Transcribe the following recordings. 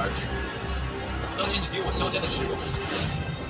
而止。当年你给我萧家的耻辱，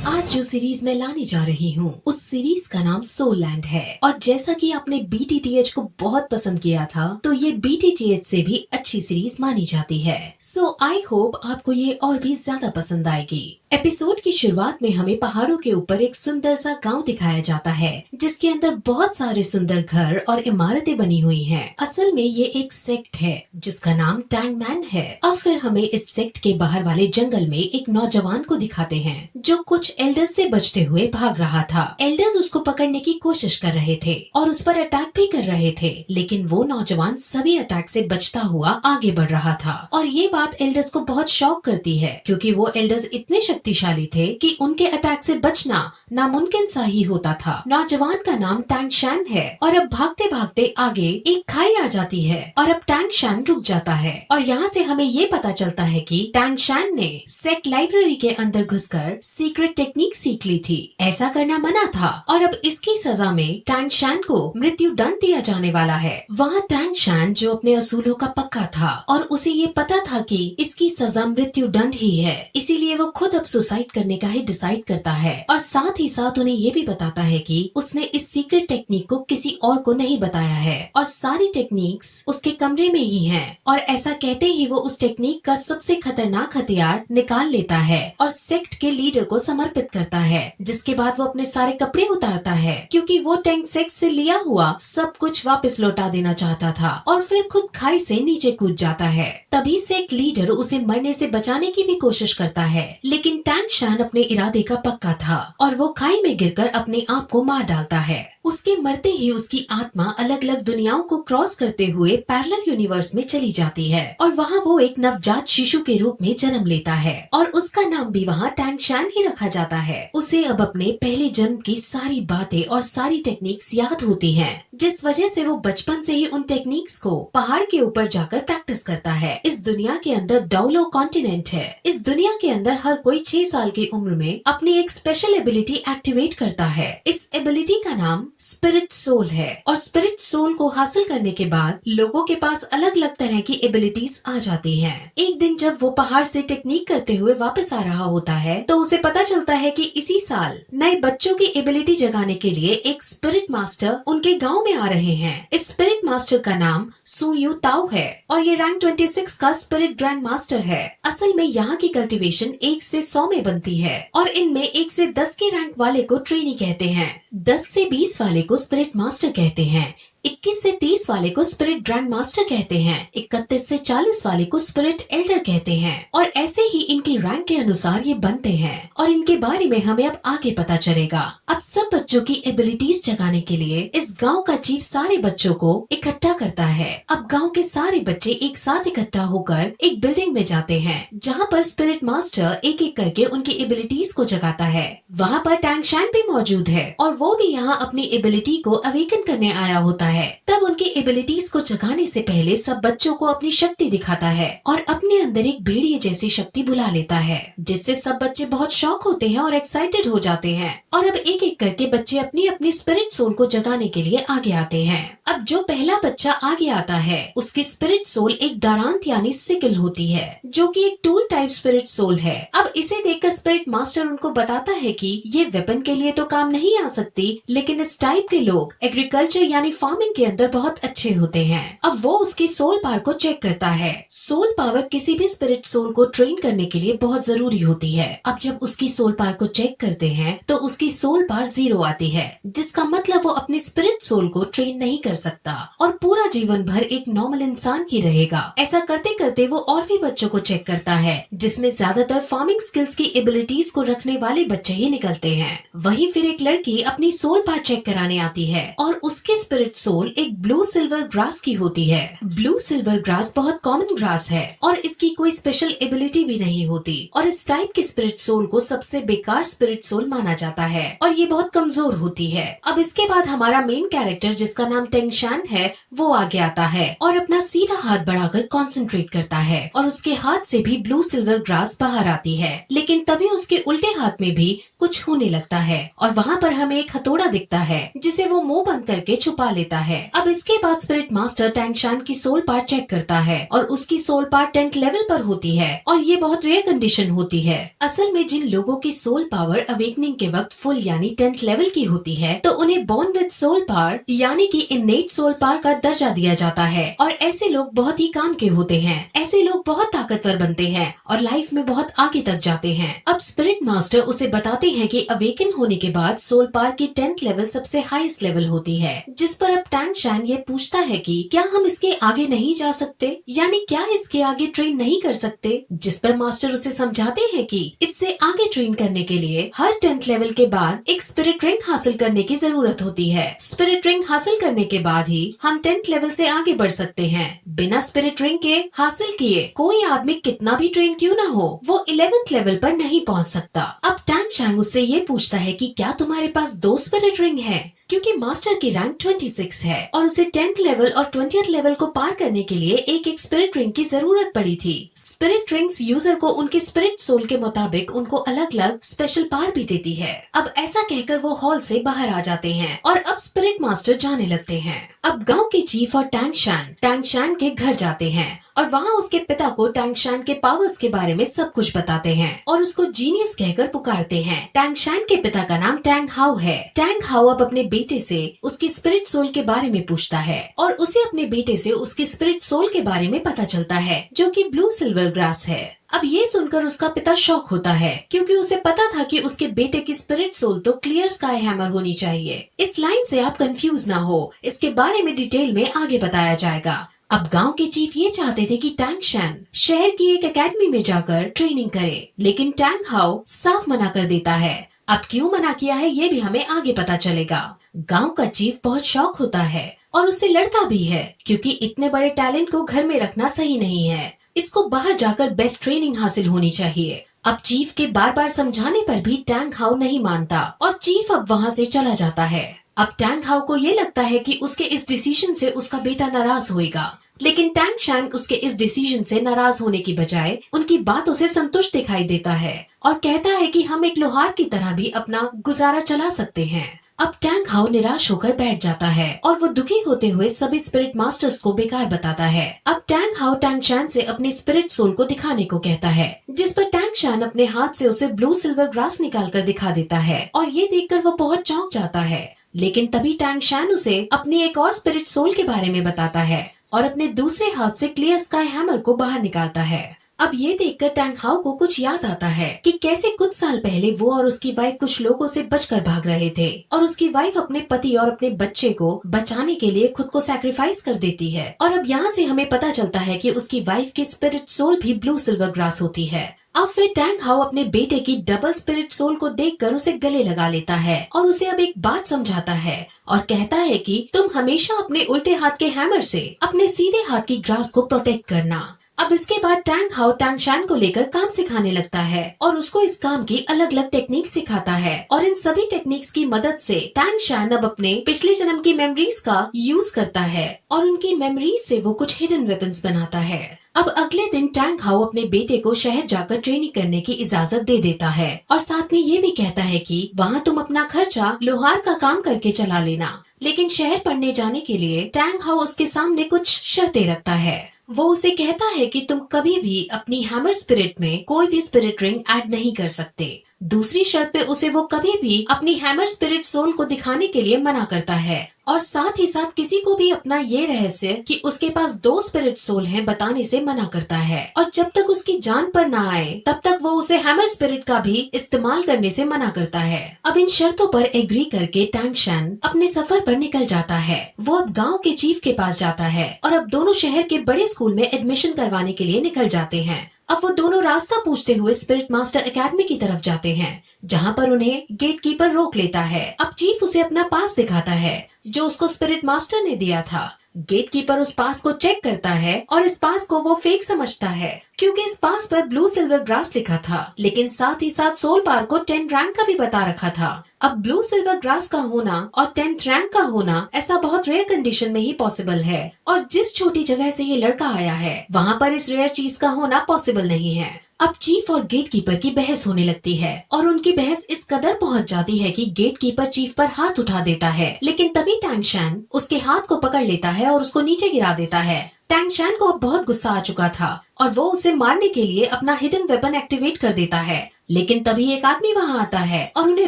आज जो सीरीज मैं लाने जा रही हूँ उस सीरीज का नाम सोल लैंड है। और जैसा कि आपने BTTH को बहुत पसंद किया था, तो ये BTTH से भी अच्छी सीरीज मानी जाती है। सो आई होप आपको ये और भी ज्यादा पसंद आएगी। एपिसोड की शुरुआत में हमें पहाड़ों के ऊपर एक सुंदर सा गांव दिखाया जाता है, जिसके अंदर बहुत सारे सुंदर घर और इमारतें बनी हुई हैं। असल में ये एक सेक्ट है जिसका नाम टैंगमैन है। अब फिर हमें इस सेक्ट के बाहर वाले जंगल में एक नौजवान को दिखाते हैं जो कुछ एल्डर्स से बचते हुए भाग रहा था। एल्डर्स उसको पकड़ने की कोशिश कर रहे थे और उस पर अटैक भी कर रहे थे, लेकिन वो नौजवान सभी अटैक से बचता हुआ आगे बढ़ रहा था। और ये बात एल्डर्स को बहुत शॉक करती है, क्योंकि वो एल्डर्स इतने शक्तिशाली थे कि उनके अटैक से बचना नामुमकिन सा ही होता था। नौजवान का नाम टैंग शैन है और अब भागते भागते आगे एक खाई आ जाती है और अब टैंग शैन रुक जाता है। और यहाँ से हमें ये पता चलता है कि टैंग शैन ने सेक्ट लाइब्रेरी के अंदर घुसकर सीक्रेट टेक्निक सीख ली थी। ऐसा करना मना था और अब इसकी सजा में टैंग शैन को मृत्यु दंड दिया जाने वाला है। वहाँ टैंग शैन जो अपने असूलों का पक्का था और उसे ये पता था कि इसकी सजा मृत्यु दंड ही है, इसीलिए वो खुद अब सुसाइड करने का ही डिसाइड करता है। और साथ ही साथ उन्हें ये भी बताता है कि उसने इस सीक्रेट टेक्निक को किसी और को नहीं बताया है और सारी टेक्निक्स उसके कमरे में ही हैं। और ऐसा कहते ही वो उस टेक्निक का सबसे खतरनाक हथियार निकाल लेता है और सेक्ट के लीडर को समर्पित करता है, जिसके बाद वो अपने सारे कपड़े उतारता है, क्योंकि वो टैंग सेक्ट से लिया हुआ सब कुछ वापस लौटा देना चाहता था। और फिर खुद खाई से नीचे कूद जाता है। तभी सेक्ट लीडर उसे मरने से बचाने की भी कोशिश करता है, लेकिन टैंग शैन अपने इरादे का पक्का था और वो खाई में गिरकर अपने आप को मार डालता है। उसके मरते ही उसकी आत्मा अलग अलग दुनियाओं को क्रॉस करते हुए पैरेलल यूनिवर्स में चली जाती है और वहाँ वो एक नवजात शिशु के रूप में जन्म लेता है और उसका नाम भी वहाँ टैंग शैन ही रखा जाता है। उसे अब अपने पहले जन्म की सारी बातें और सारी टेक्निक्स याद होती हैं, जिस वजह से वो बचपन से ही उन टेक्निक्स को पहाड़ के ऊपर जाकर प्रैक्टिस करता है। इस दुनिया के अंदर डौलो कॉन्टिनेंट है। इस दुनिया के अंदर हर कोई 6 साल की उम्र में अपनी एक स्पेशल एबिलिटी एक्टिवेट करता है। इस एबिलिटी का नाम स्पिरिट सोल है और स्पिरिट सोल को हासिल करने के बाद लोगों के पास अलग अलग तरह की एबिलिटीज आ जाती हैं। एक दिन जब वो पहाड़ से टेक्निक करते हुए वापस आ रहा होता है, तो उसे पता चलता है कि इसी साल नए बच्चों की एबिलिटी जगाने के लिए एक स्पिरिट मास्टर उनके गांव में आ रहे हैं। इस स्पिरिट मास्टर का नाम सु यू ताओ है और ये रैंक 26 का स्पिरिट ग्रैंड मास्टर है। असल में यहाँ की कल्टीवेशन 1 से 100 में बनती है और इनमें 1 से 10 के रैंक वाले को ट्रेनी कहते हैं, 10 से 20 वाले को स्पिरिट मास्टर कहते हैं, 21 से 30 वाले को स्पिरिट ग्रैंड मास्टर कहते हैं, 31 से 40 वाले को स्पिरिट एल्डर कहते हैं। और ऐसे ही इनकी रैंक के अनुसार ये बनते हैं और इनके बारे में हमें अब आगे पता चलेगा। अब सब बच्चों की एबिलिटीज जगाने के लिए इस गांव का चीफ सारे बच्चों को इकट्ठा करता है। अब गांव के सारे बच्चे एक साथ इकट्ठा होकर एक बिल्डिंग में जाते हैं, जहाँ पर स्पिरिट मास्टर एक एक करके उनकी एबिलिटीज को जगाता है। वहाँ पर टैंग शैन भी मौजूद है और वो भी यहाँ अपनी एबिलिटी को अवेकन करने आया होता है। तब उनकी एबिलिटीज को जगाने से पहले सब बच्चों को अपनी शक्ति दिखाता है और अपने अंदर एक भेड़िए जैसी शक्ति बुला लेता है, जिससे सब बच्चे बहुत शॉक होते हैं और एक्साइटेड हो जाते हैं। और अब एक एक करके बच्चे अपनी अपनी स्पिरिट सोल को जगाने के लिए आगे आते हैं। अब जो पहला बच्चा आगे आता है उसकी स्पिरिट सोल एक दारांत यानी सिकल होती है, जो कि एक टूल टाइप स्पिरिट सोल है। अब इसे देखकर स्पिरिट मास्टर उनको बताता है कि ये वेपन के लिए तो काम नहीं आ सकती, लेकिन इस टाइप के लोग एग्रीकल्चर यानी फार्मिंग के अंदर बहुत अच्छे होते हैं। अब वो उसकी सोल पावर को चेक करता है। सोल पावर किसी भी स्पिरिट सोल को ट्रेन करने के लिए बहुत जरूरी होती है। अब जब उसकी सोल पावर को चेक करते हैं तो उसकी सोल पावर 0 आती है, जिसका मतलब वो अपनी स्पिरिट सोल को ट्रेन नहीं कर सकता और पूरा जीवन भर एक नॉर्मल इंसान ही रहेगा। ऐसा करते करते वो और भी बच्चों को चेक करता है, जिसमें ज्यादातर फार्मिंग स्किल्स की एबिलिटीज को रखने वाले बच्चे ही निकलते हैं। वहीं फिर एक लड़की अपनी सोल पावर चेक कराने आती है और उसकी स्पिरिट सोल एक ब्लू सिल्वर ग्रास की होती है। ब्लू सिल्वर ग्रास बहुत कॉमन ग्रास है और इसकी कोई स्पेशल एबिलिटी भी नहीं होती और इस टाइप की स्पिरिट सोल को सबसे बेकार स्पिरिट सोल माना जाता है और ये बहुत कमजोर होती है। अब इसके बाद हमारा मेन कैरेक्टर जिसका नाम टैंग शैन है वो आगे आता है और अपना सीधा हाथ बढ़ाकर कंसंट्रेट करता है और उसके हाथ से भी ब्लू सिल्वर ग्रास बाहर आती है, लेकिन तभी उसके उल्टे हाथ में भी कुछ होने लगता है और वहाँ पर हमें एक हथौड़ा दिखता है जिसे वो मुंह बंद करके छुपा लेता है। अब इसके बाद स्पिरिट मास्टर टैंगशान की सोल पार्ट चेक करता है और उसकी सोल पार्ट 10th लेवल पर होती है और ये बहुत रेयर कंडीशन होती है। असल में जिन लोगों की सोल पावर अवेकनिंग के वक्त फुल यानी 10th लेवल की होती है तो उन्हें बॉर्न विद सोल पावर यानी कि इनेट सोल पावर का दर्जा दिया जाता है और ऐसे लोग बहुत ही काम के होते हैं। ऐसे लोग बहुत ताकतवर बनते हैं और लाइफ में बहुत आगे तक जाते हैं। अब स्पिरिट मास्टर उसे बताते हैं कि अवेकन होने के बाद सोल पावर की 10th लेवल सबसे हाईएस्ट लेवल होती है, जिस पर अब टैंगशान ये पूछता है कि क्या हम इसके आगे नहीं जा सकते, यानी क्या इसके आगे ट्रेन नहीं कर सकते, जिस पर मास्टर उसे समझाते हैं कि इससे आगे ट्रेन करने के लिए हर 10th लेवल के बाद एक स्पिरिट रिंग हासिल करने की जरूरत होती है। स्पिरिट रिंग हासिल करने के बाद ही हम 10th लेवल से आगे बढ़ सकते हैं। बिना स्पिरिट रिंग के हासिल किए कोई आदमी कितना भी ट्रेन क्यों न हो वो 11th लेवल पर नहीं पहुंच सकता। अब टैंगशान उससे ये पूछता है कि क्या तुम्हारे पास 2 स्पिरिट रिंग है, क्योंकि मास्टर की रैंक 26 है और उसे 10th लेवल और 20th लेवल को पार करने के लिए एक स्पिरिट रिंग की जरूरत पड़ी थी। स्पिरिट रिंग्स यूजर को उनके स्पिरिट सोल के मुताबिक उनको अलग अलग स्पेशल पावर भी देती है। अब ऐसा कहकर वो हॉल से बाहर आ जाते हैं और अब स्पिरिट मास्टर जाने लगते हैं। अब गांव के चीफ और टैंगशान के घर जाते हैं और वहाँ उसके पिता को टैंगशान के पावर्स के बारे में सब कुछ बताते हैं और उसको जीनियस कहकर पुकारते हैं। टैंगशान के पिता का नाम टैंग हाउ है। टैंग हाउ अब अपने बेटे से उसकी स्पिरिट सोल के बारे में पूछता है और उसे अपने बेटे से उसकी स्पिरिट सोल के बारे में पता चलता है, जो कि ब्लू सिल्वर ग्रास है। अब ये सुनकर उसका पिता शॉक होता है क्योंकि उसे पता था कि उसके बेटे की स्पिरिट सोल तो क्लियर स्काई हैमर होनी चाहिए। इस लाइन से आप कंफ्यूज ना हो, इसके बारे में डिटेल में आगे बताया जाएगा। अब गांव के चीफ ये चाहते थे कि टैंगशान शहर की एक एकेडमी में जाकर ट्रेनिंग करे, लेकिन टैंग हाउ साफ मना कर देता है। अब क्यों मना किया है ये भी हमें आगे पता चलेगा। गांव का चीफ बहुत शॉक होता है और उससे लड़ता भी है क्योंकि इतने बड़े टैलेंट को घर में रखना सही नहीं है, इसको बाहर जाकर बेस्ट ट्रेनिंग हासिल होनी चाहिए। अब चीफ के बार बार समझाने पर भी टैंग हाउ नहीं मानता और चीफ अब वहाँ से चला जाता है। अब टैंग हाउ को ये लगता है कि उसके इस डिसीजन से उसका बेटा नाराज होएगा, लेकिन टैंगशान उसके इस डिसीजन से नाराज होने की बजाय उनकी बातों से संतुष्ट दिखाई देता है और कहता है कि हम एक लोहार की तरह भी अपना गुजारा चला सकते हैं। अब टैंग हाउ निराश होकर बैठ जाता है और वो दुखी होते हुए सभी स्पिरिट मास्टर्स को बेकार बताता है। अब टैंग हाउ टैंगशान से अपने स्पिरिट सोल को दिखाने को कहता है, जिस पर टैंगशान अपने हाथ से उसे ब्लू सिल्वर ग्रास निकाल कर दिखा देता है और ये देखकर वो बहुत चौंक जाता है। लेकिन तभी टैंगशान उसे अपनी एक और स्पिरिट सोल के बारे में बताता है और अपने दूसरे हाथ से क्लियर स्काई हैमर को बाहर निकालता है। अब ये देखकर टैंग हाउ को कुछ याद आता है कि कैसे कुछ साल पहले वो और उसकी वाइफ कुछ लोगों से बचकर भाग रहे थे और उसकी वाइफ अपने पति और अपने बच्चे को बचाने के लिए खुद को सैक्रिफाइस कर देती है। और अब यहाँ से हमें पता चलता है कि उसकी वाइफ की स्पिरिट सोल भी ब्लू सिल्वर ग्रास होती है। अब फिर टैंग हाउ अपने बेटे की डबल स्पिरिट सोल को देखकर उसे गले लगा लेता है और उसे अब एक बात समझाता है और कहता है कि तुम हमेशा अपने उल्टे हाथ के हैमर से अपने सीधे हाथ की ग्रास को प्रोटेक्ट करना। अब इसके बाद टैंग हाउ टैंगशान को लेकर काम सिखाने लगता है और उसको इस काम की अलग अलग टेक्निक सिखाता है और इन सभी टेक्निक्स की मदद से टैंगशान अब अपने पिछले जन्म की मेमोरीज का यूज करता है और उनकी मेमोरीज से वो कुछ हिडन वेपन्स बनाता है। अब अगले दिन टैंग हाउ अपने बेटे को शहर जाकर ट्रेनिंग करने की इजाजत दे देता है और साथ में ये भी कहता है कि वहाँ तुम अपना खर्चा लोहार का काम करके चला लेना। लेकिन शहर पढ़ने जाने के लिए टैंग हाउ उसके सामने कुछ शर्तें रखता है। वो उसे कहता है कि तुम कभी भी अपनी हैमर स्पिरिट में कोई भी स्पिरिट रिंग ऐड नहीं कर सकते। दूसरी शर्त पे उसे वो कभी भी अपनी हैमर स्पिरिट सोल को दिखाने के लिए मना करता है और साथ ही साथ किसी को भी अपना ये रहस्य कि उसके पास 2 स्पिरिट सोल हैं बताने से मना करता है और जब तक उसकी जान पर ना आए तब तक वो उसे हैमर स्पिरिट का भी इस्तेमाल करने से मना करता है। अब इन शर्तों पर एग्री करके टैंगशान अपने सफर पर निकल जाता है। वो अब गांव के चीफ के पास जाता है और अब दोनों शहर के बड़े स्कूल में एडमिशन करवाने के लिए निकल जाते हैं। अब वो दोनों रास्ता पूछते हुए स्पिरिट मास्टर एकेडमी की तरफ जाते हैं, जहाँ पर उन्हें गेटकीपर रोक लेता है। अब चीफ उसे अपना पास दिखाता है जो उसको स्पिरिट मास्टर ने दिया था। गेटकीपर उस पास को चेक करता है और इस पास को वो फेक समझता है क्योंकि इस पास पर ब्लू सिल्वर ग्रास लिखा था, लेकिन साथ ही साथ सोल पार को 10 रैंक का भी बता रखा था। अब ब्लू सिल्वर ग्रास का होना और 10th रैंक का होना ऐसा बहुत रेयर कंडीशन में ही पॉसिबल है और जिस छोटी जगह से ये लड़का आया है वहाँ पर इस रेयर चीज का होना पॉसिबल नहीं है। अब चीफ और गेट कीपर की बहस होने लगती है और उनकी बहस इस कदर पहुंच जाती है कि गेट कीपर चीफ पर हाथ उठा देता है, लेकिन तभी टैंग शैन उसके हाथ को पकड़ लेता है और उसको नीचे गिरा देता है। टैंग शैन को अब बहुत गुस्सा आ चुका था और वो उसे मारने के लिए अपना हिडन वेपन एक्टिवेट कर देता है, लेकिन तभी एक आदमी वहाँ आता है और उन्हें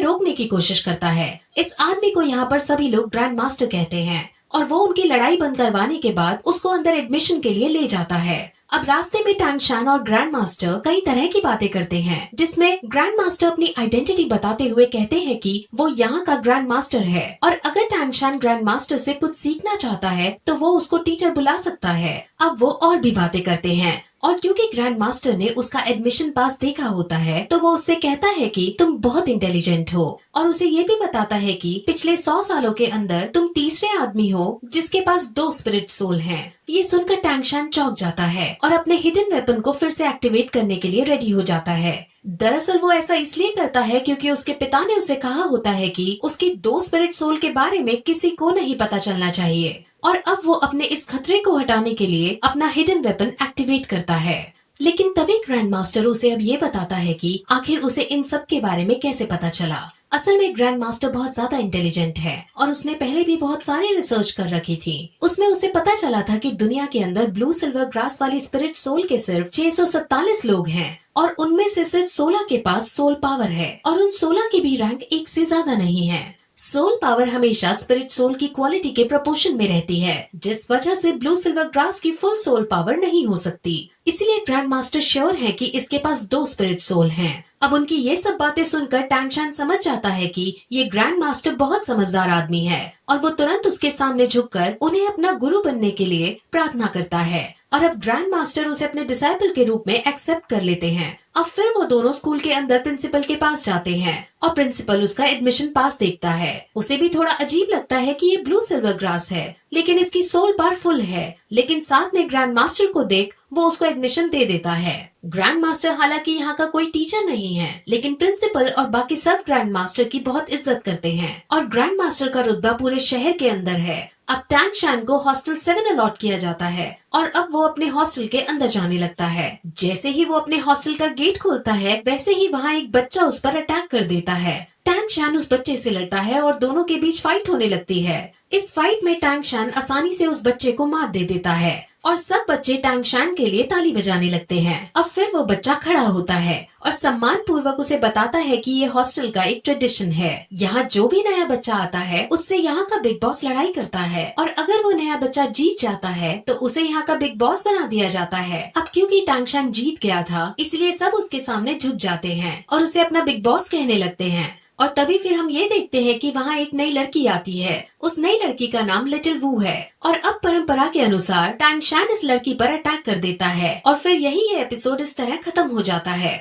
रोकने की कोशिश करता है। इस आदमी को यहाँ पर सभी लोग ग्रैंड मास्टर कहते हैं और वो उनकी लड़ाई बंद करवाने के बाद उसको अंदर एडमिशन के लिए ले जाता है। अब रास्ते में टैंग शैन और ग्रैंड मास्टर कई तरह की बातें करते हैं, जिसमें ग्रैंड मास्टर अपनी आइडेंटिटी बताते हुए कहते हैं कि वो यहाँ का ग्रैंड मास्टर है और अगर टैंग शैन ग्रैंड मास्टर से कुछ सीखना चाहता है तो वो उसको टीचर बुला सकता है। अब वो और भी बातें करते हैं और क्योंकि ग्रैंड मास्टर ने उसका एडमिशन पास देखा होता है तो वो उससे कहता है कि तुम बहुत इंटेलिजेंट हो और उसे ये भी बताता है कि पिछले 100 सालों के अंदर तुम तीसरे आदमी हो जिसके पास 2 स्पिरिट सोल हैं। ये सुनकर टैंग शैन चौंक जाता है और अपने हिडन वेपन को फिर से एक्टिवेट करने के लिए रेडी हो जाता है। दरअसल वो ऐसा इसलिए करता है क्योंकि उसके पिता ने उसे कहा होता है कि उसकी 2 स्पिरिट सोल के बारे में किसी को नहीं पता चलना चाहिए और अब वो अपने इस खतरे को हटाने के लिए अपना हिडन वेपन एक्टिवेट करता है। लेकिन तभी ग्रैंड मास्टर उसे अब ये बताता है कि आखिर उसे इन सब के बारे में कैसे पता चला। असल में ग्रैंड मास्टर बहुत ज्यादा इंटेलिजेंट है और उसने पहले भी बहुत सारी रिसर्च कर रखी थी। उसमें उसे पता चला था कि दुनिया के अंदर ब्लू सिल्वर ग्रास वाली स्पिरिट सोल के सिर्फ 647 लोग हैं और उनमें से सिर्फ 16 के पास सोल पावर है और उन 16 की भी रैंक 1 से ज्यादा नहीं है। सोल पावर हमेशा स्पिरिट सोल की क्वालिटी के प्रोपोर्शन में रहती है, जिस वजह से ब्लू सिल्वर ग्रास की फुल सोल पावर नहीं हो सकती। इसीलिए ग्रैंड मास्टर श्योर है कि इसके पास 2 स्पिरिट सोल हैं। अब उनकी ये सब बातें सुनकर टैंग शैन समझ जाता है कि ये ग्रैंड मास्टर बहुत समझदार आदमी है और वो तुरंत उसके सामने झुककर उन्हें अपना गुरु बनने के लिए प्रार्थना करता है और अब ग्रैंड मास्टर उसे अपने डिसाइपल के रूप में एक्सेप्ट कर लेते हैं। अब फिर वो दोनों स्कूल के अंदर प्रिंसिपल के पास जाते हैं और प्रिंसिपल उसका एडमिशन पास देखता है। उसे भी थोड़ा अजीब लगता है कि ये ब्लू सिल्वर ग्रास है लेकिन इसकी सोल पावर फुल है, लेकिन साथ में ग्रैंड मास्टर को देख वो उसको एडमिशन दे देता है। ग्रैंड मास्टर हालांकि यहाँ का कोई टीचर नहीं है, लेकिन प्रिंसिपल और बाकी सब ग्रैंड मास्टर की बहुत इज्जत करते हैं और ग्रैंड मास्टर का रुतबा पूरे शहर के अंदर है। अब टैंग शैन को हॉस्टल 7 अलॉट किया जाता है और अब वो अपने हॉस्टल के अंदर जाने लगता है। जैसे ही वो अपने हॉस्टल का गेट खोलता है वैसे ही वहाँ एक बच्चा उस पर अटैक कर देता है। टैंग शैन उस बच्चे से लड़ता है और दोनों के बीच फाइट होने लगती है। इस फाइट में टैंग शैन आसानी से उस बच्चे को मात दे देता है और सब बच्चे टैंग शैन के लिए ताली बजाने लगते हैं। अब फिर वो बच्चा खड़ा होता है और सम्मान पूर्वक उसे बताता है कि ये हॉस्टल का एक ट्रेडिशन है। यहाँ जो भी नया बच्चा आता है उससे यहाँ का बिग बॉस लड़ाई करता है और अगर वो नया बच्चा जीत जाता है तो उसे यहाँ का बिग बॉस बना दिया जाता है। अब क्योंकि टैंग शैन जीत गया था इसलिए सब उसके सामने झुक जाते हैं और उसे अपना बिग बॉस कहने लगते हैं। और तभी फिर हम ये देखते हैं कि वहाँ एक नई लड़की आती है। उस नई लड़की का नाम लिटिल वू है और अब परंपरा के अनुसार टैंग शैन इस लड़की पर अटैक कर देता है और फिर यही ये एपिसोड इस तरह खत्म हो जाता है।